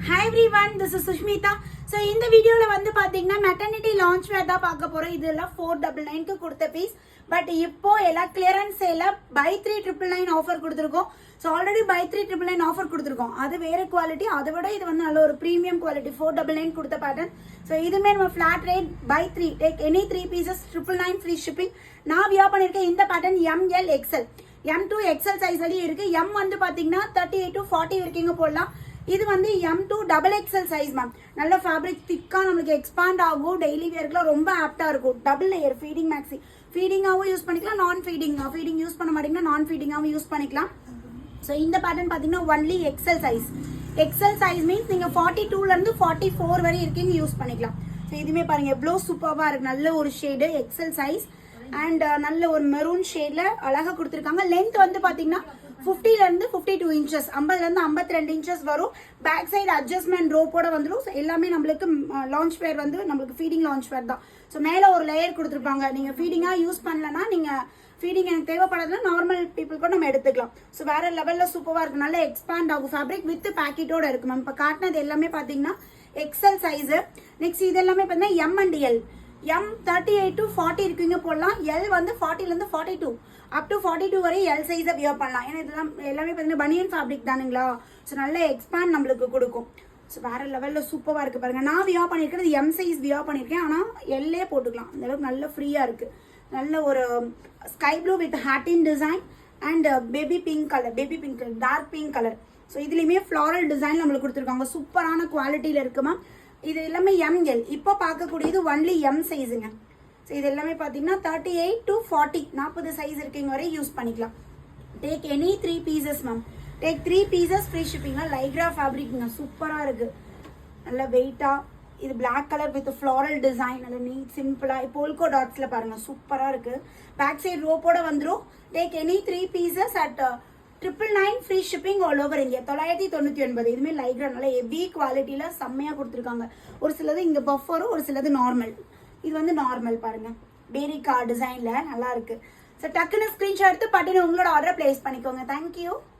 Hi everyone, this is Sushmita. So இந்த வீடியோல வந்து பாத்தீங்கன்னா மெட்டர்னிட்டி லான்ச் வேர் தான் பார்க்க போறோம். இதெல்லாம் 499 க்கு கொடுத்த பீஸ். பட் இப்போ எல்லாம் கிளியரன்ஸ் சேல்ல buy 3 999 ஆஃபர் கொடுத்திருக்கோம். ஸோ ஆல்ரெடி buy 3 999 ஆஃபர் கொடுத்திருக்கோம். அது வேற குவாலிட்டி. அதை விட இது வந்து நல்ல ஒரு பிரீமியம் குவாலிட்டி 499 கொடுத்த பேட்டர்ன். ஸோ இதுமே நம்ம flat rate buy 3 take any 3 pieces 999 free shipping. நான் வியர் பண்ணிருக்கேன் இந்த pattern ML XL. M to XL size வரையும் இருக்கு. M வந்து பாத்தீங்கன்னா 38 to 40 வரைக்கும் போடலாம். இது வந்து M2 double XL size ma'am. நல்ல ஃபேப்ரிக் திக்கா நமக்கு எக்ஸ்பாண்ட் ஆகும். டெய்லி வேர்க்குலாம் ரொம்ப ஆப்டா இருக்கும். Double layer feeding maxi. ஃபீடிங்காவும் யூஸ் பண்ணிக்கலாம், நான் ஃபீடிங் யூஸ் பண்ண மாட்டீங்கன்னா நான் ஃபீடிங்காவும் யூஸ் பண்ணிக்கலாம். ஸோ இந்த பேட்டர்ன் பார்த்தீங்கன்னா only XL size. XL size means நீங்கள் 42ல இருந்து 44 வரை இருக்கீங்க யூஸ் பண்ணிக்கலாம். ஸோ இதுவுமே பாருங்க எவ்வளோ சூப்பராக இருக்கு. நல்ல ஒரு ஷேடு XL சைஸ் அண்ட் நல்ல ஒரு மெரூன் ஷேட்ல அழகா கொடுத்துருக்காங்க. லென்த் வந்து பாத்தீங்கன்னா 50ல இருந்து 52 இன்ச்சஸ், 50ல இருந்து 52 இன்ச்சஸ் வரும். பேக் சைடு அட்ஜஸ்ட்மெண்ட் ரோப்போட வந்துடும். எல்லாமே நம்மளுக்கு லான்ச் வேர் வந்து நம்மளுக்கு ஃபீடிங் லான்ச் வேர் தான். ஸோ மேல ஒரு லேயர் கொடுத்துருப்பாங்க. நீங்க ஃபீடிங்கா யூஸ் பண்ணலன்னா நீங்க ஃபீடிங் எனக்கு தேவைப்படாதுன்னா நார்மல் பீப்புள் கூட நம்ம எடுத்துக்கலாம். ஸோ வேற லெவல்ல சூப்பரா இருக்கு. நல்ல எக்ஸ்பாண்ட் ஆகும். ஃபேப்ரிக் வித் பேக்கெட்டோட இருக்கு மேம். இப்போ காட்டினது எல்லாமே பாத்தீங்கன்னா XL சைஸ். நெக்ஸ்ட் இது எல்லாமே பாத்தீங்கன்னா M and L. M 38 to 40 இருக்குங்க போடலாம். L வந்து 40ல இருந்து 42 அப் டு 42 வரை L சைஸை வியர் பண்ணலாம். ஏன்னா இதெல்லாம் எல்லாமே பார்த்தீங்கன்னா பனியன் ஃபேப்ரிக் தானுங்களா. ஸோ நல்ல எக்ஸ்பாண்ட் நம்மளுக்கு கொடுக்கும். ஸோ வேற லெவலில் சூப்பராக இருக்கு பாருங்க. நான் வியர் பண்ணியிருக்கிறது M சைஸ் வியர் பண்ணியிருக்கேன். ஆனால் L போட்டுக்கலாம். அந்த அளவுக்கு நல்ல ஃப்ரீயாக இருக்கு. நல்ல ஒரு ஸ்கை ப்ளூ வித் ஹார்டின் design and baby pink colour, dark pink colour. So இதுலேயுமே ஃப்ளாரல் டிசைன் நம்மளுக்கு கொடுத்துருக்காங்க. சூப்பரான குவாலிட்டியில் இருக்குமா. இது எல்லாமே ML. இப்போ பார்க்கக்கூடியது ஒன்லி M சைஸுங்க. ஸோ இது எல்லாமே பார்த்தீங்கன்னா 38 to 40 சைஸ் இருக்கீங்க வரை யூஸ் பண்ணிக்கலாம். Take any 3 pieces ma'am. Take 3 pieces free ஷிப்பிங்க. லைக்ரா ஃபேப்ரிக்ங்க சூப்பராக இருக்கு. நல்ல வெயிட்டா. இது black colour with floral design. நல்ல நீட் சிம்பிளா போல்கோ டாட்ஸ்ல பாருங்க சூப்பராக இருக்கு. பேக் சைடு ரோப்போட வந்துடும். Take any 3 pieces at 999 free shipping all over India. 999. இதுமே லைக்ரா நல்ல ஹெவி குவாலிட்டியில செம்மையா கொடுத்துருக்காங்க. ஒரு சிலது இங்க பஃப் வரும், ஒரு சிலது நார்மல். இது வந்து நார்மல் பாருங்க. பேரிகா டிசைன்ல நல்லா இருக்கு. ஸோ டக்குன்னு ஸ்கிரீன்ஷாட் எடுத்து பட்டுன்னு உங்களோட ஆர்டர் பிளேஸ் பண்ணிக்கோங்க. தேங்க்யூ.